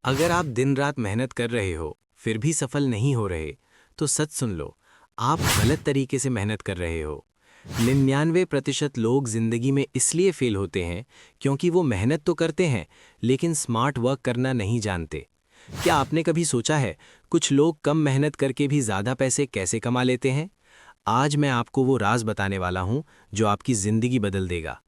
अगर आप दिन रात मेहनत कर रहे हो फिर भी सफल नहीं हो रहे, तो सच सुन लो, आप गलत तरीके से मेहनत कर रहे हो। 99% लोग जिंदगी में इसलिए फेल होते हैं क्योंकि वो मेहनत तो करते हैं लेकिन स्मार्ट वर्क करना नहीं जानते। क्या आपने कभी सोचा है कुछ लोग कम मेहनत करके भी ज्यादा पैसे कैसे कमा लेते हैं? आज मैं आपको वो राज बताने वाला हूं जो आपकी जिंदगी बदल देगा।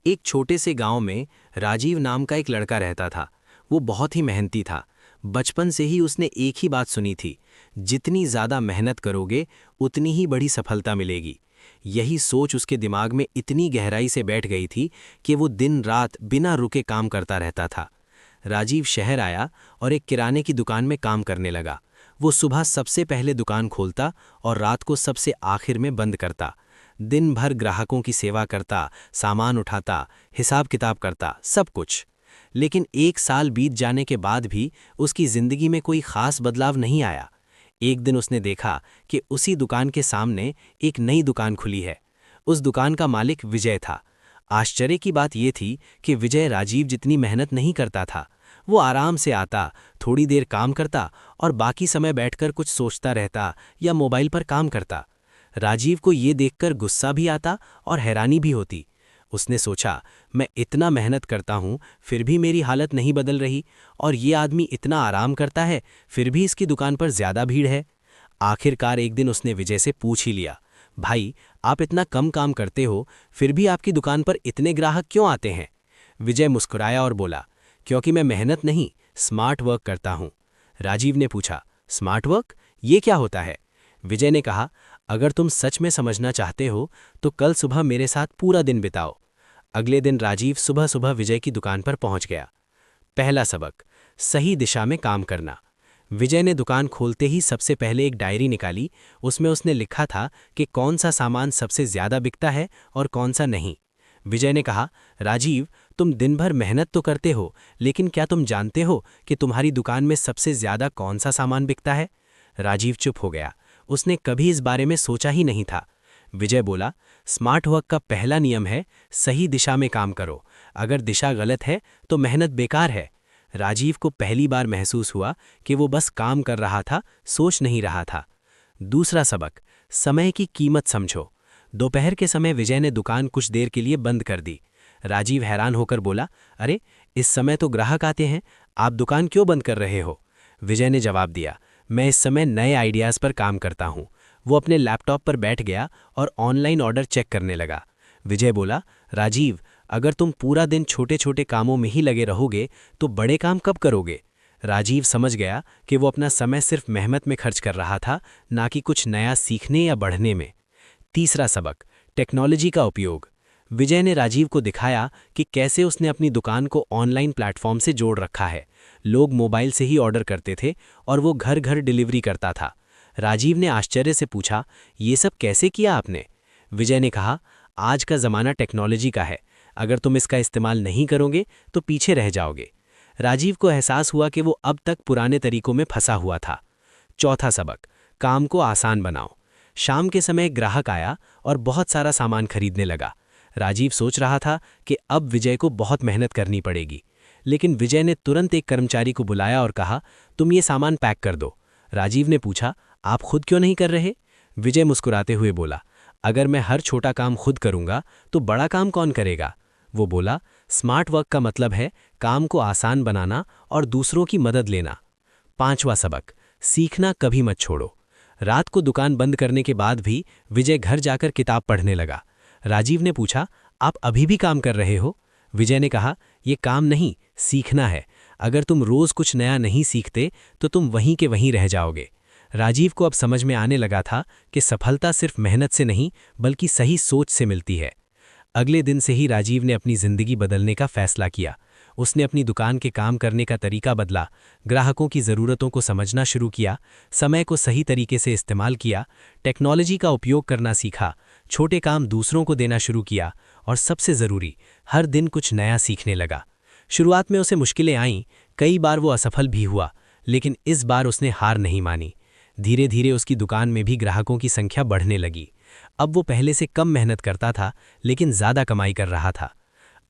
एक छोटे से गांव में राजीव नाम का एक लड़का रहता था। वो बहुत ही मेहनती था। बचपन से ही उसने एक ही बात सुनी थी, जितनी ज़्यादा मेहनत करोगे उतनी ही बड़ी सफलता मिलेगी। यही सोच उसके दिमाग में इतनी गहराई से बैठ गई थी कि वो दिन रात बिना रुके काम करता रहता था। राजीव शहर आया और एक किराने की दुकान में काम करने लगा। वो सुबह सबसे पहले दुकान खोलता और रात को सबसे आखिर में बंद करता। दिन भर ग्राहकों की सेवा करता, सामान उठाता, हिसाब किताब करता, सब कुछ। लेकिन एक साल बीत जाने के बाद भी उसकी जिंदगी में कोई खास बदलाव नहीं आया। एक दिन उसने देखा कि उसी दुकान के सामने एक नई दुकान खुली है। उस दुकान का मालिक विजय था। आश्चर्य की बात यह थी कि विजय राजीव जितनी मेहनत नहीं करता था। वो आराम से आता, थोड़ी देर काम करता और बाकी समय बैठकर कुछ सोचता रहता या मोबाइल पर काम करता। राजीव को ये देखकर गुस्सा भी आता और हैरानी भी होती। उसने सोचा, मैं इतना मेहनत करता हूँ फिर भी मेरी हालत नहीं बदल रही, और ये आदमी इतना आराम करता है फिर भी इसकी दुकान पर ज्यादा भीड़ है। आखिरकार एक दिन उसने विजय से पूछ ही लिया, भाई, आप इतना कम काम करते हो फिर भी आपकी दुकान पर इतने ग्राहक क्यों आते हैं? विजय मुस्कुराया और बोला, क्योंकि मैं मेहनत नहीं, स्मार्ट वर्क करता हूँ। राजीव ने पूछा, स्मार्ट वर्क, ये क्या होता है? विजय ने कहा, अगर तुम सच में समझना चाहते हो तो कल सुबह मेरे साथ पूरा दिन बिताओ। अगले दिन राजीव सुबह सुबह विजय की दुकान पर पहुंच गया। पहला सबक, सही दिशा में काम करना। विजय ने दुकान खोलते ही सबसे पहले एक डायरी निकाली। उसमें उसने लिखा था कि कौन सा सामान सबसे ज्यादा बिकता है और कौन सा नहीं। विजय ने कहा, राजीव, तुम दिन भर मेहनत तो करते हो, लेकिन क्या तुम जानते हो कि तुम्हारी दुकान में सबसे ज्यादा कौन सा सामान बिकता है? राजीव चुप हो गया। उसने कभी इस बारे में सोचा ही नहीं था। विजय बोला, स्मार्ट वर्क का पहला नियम है, सही दिशा में काम करो। अगर दिशा गलत है तो मेहनत बेकार है। राजीव को पहली बार महसूस हुआ कि वो बस काम कर रहा था, सोच नहीं रहा था। दूसरा सबक, समय की कीमत समझो। दोपहर के समय विजय ने दुकान कुछ देर के लिए बंद कर दी। राजीव हैरान होकर बोला, अरे, इस समय तो ग्राहक आते हैं, आप दुकान क्यों बंद कर रहे हो? विजय ने जवाब दिया, मैं इस समय नए आइडियाज़ पर काम करता हूँ। वो अपने लैपटॉप पर बैठ गया और ऑनलाइन ऑर्डर चेक करने लगा। विजय बोला, राजीव, अगर तुम पूरा दिन छोटे छोटे कामों में ही लगे रहोगे तो बड़े काम कब करोगे? राजीव समझ गया कि वो अपना समय सिर्फ मेहनत में खर्च कर रहा था, ना कि कुछ नया सीखने या बढ़ने में। तीसरा सबक, टेक्नोलॉजी का उपयोग। विजय ने राजीव को दिखाया कि कैसे उसने अपनी दुकान को ऑनलाइन प्लेटफॉर्म से जोड़ रखा है। लोग मोबाइल से ही ऑर्डर करते थे और वो घर घर डिलीवरी करता था। राजीव ने आश्चर्य से पूछा, ये सब कैसे किया आपने? विजय ने कहा, आज का ज़माना टेक्नोलॉजी का है, अगर तुम इसका इस्तेमाल नहीं करोगे तो पीछे रह जाओगे। राजीव को एहसास हुआ कि वो अब तक पुराने तरीकों में फंसा हुआ था। चौथा सबक, काम को आसान बनाओ। शाम के समय ग्राहक आया और बहुत सारा सामान खरीदने लगा। राजीव सोच रहा था कि अब विजय को बहुत मेहनत करनी पड़ेगी, लेकिन विजय ने तुरंत एक कर्मचारी को बुलाया और कहा, तुम ये सामान पैक कर दो। राजीव ने पूछा, आप खुद क्यों नहीं कर रहे? विजय मुस्कुराते हुए बोला, अगर मैं हर छोटा काम खुद करूंगा तो बड़ा काम कौन करेगा? वो बोला, स्मार्ट वर्क का मतलब है काम को आसान बनाना और दूसरों की मदद लेना। पांचवा सबक, सीखना कभी मत छोड़ो। रात को दुकान बंद करने के बाद भी विजय घर जाकर किताब पढ़ने लगा। राजीव ने पूछा, आप अभी भी काम कर रहे हो? विजय ने कहा, यह काम नहीं, सीखना है। अगर तुम रोज कुछ नया नहीं सीखते तो तुम वहीं के वहीं रह जाओगे। राजीव को अब समझ में आने लगा था कि सफलता सिर्फ मेहनत से नहीं बल्कि सही सोच से मिलती है। अगले दिन से ही राजीव ने अपनी जिंदगी बदलने का फैसला किया। उसने अपनी दुकान के काम करने का तरीका बदला, ग्राहकों की ज़रूरतों को समझना शुरू किया, समय को सही तरीके से इस्तेमाल किया, टेक्नोलॉजी का उपयोग करना सीखा, छोटे काम दूसरों को देना शुरू किया और सबसे ज़रूरी, हर दिन कुछ नया सीखने लगा। शुरुआत में उसे मुश्किलें आईं, कई बार वो असफल भी हुआ, लेकिन इस बार उसने हार नहीं मानी। धीरे धीरे उसकी दुकान में भी ग्राहकों की संख्या बढ़ने लगी। अब वो पहले से कम मेहनत करता था, लेकिन ज़्यादा कमाई कर रहा था।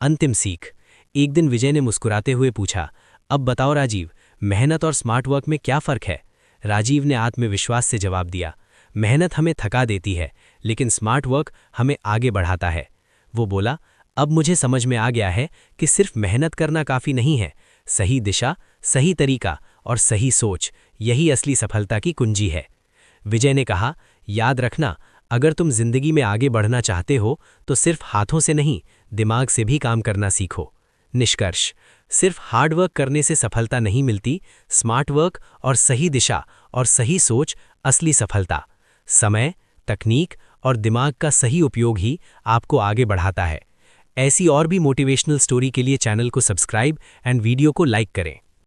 अंतिम सीख, एक दिन विजय ने मुस्कुराते हुए पूछा, अब बताओ राजीव, मेहनत और स्मार्ट वर्क में क्या फ़र्क है? राजीव ने आत्मविश्वास से जवाब दिया, मेहनत हमें थका देती है, लेकिन स्मार्ट वर्क हमें आगे बढ़ाता है। वो बोला, अब मुझे समझ में आ गया है कि सिर्फ मेहनत करना काफ़ी नहीं है, सही दिशा, सही तरीका और सही सोच, यही असली सफलता की कुंजी है। विजय ने कहा, याद रखना, अगर तुम जिंदगी में आगे बढ़ना चाहते हो तो सिर्फ हाथों से नहीं, दिमाग से भी काम करना सीखो। निष्कर्ष, सिर्फ हार्ड वर्क करने से सफलता नहीं मिलती, स्मार्ट वर्क और सही दिशा और सही सोच असली सफलता। समय, तकनीक और दिमाग का सही उपयोग ही आपको आगे बढ़ाता है। ऐसी और भी मोटिवेशनल स्टोरी के लिए चैनल को सब्सक्राइब एंड वीडियो को लाइक करें।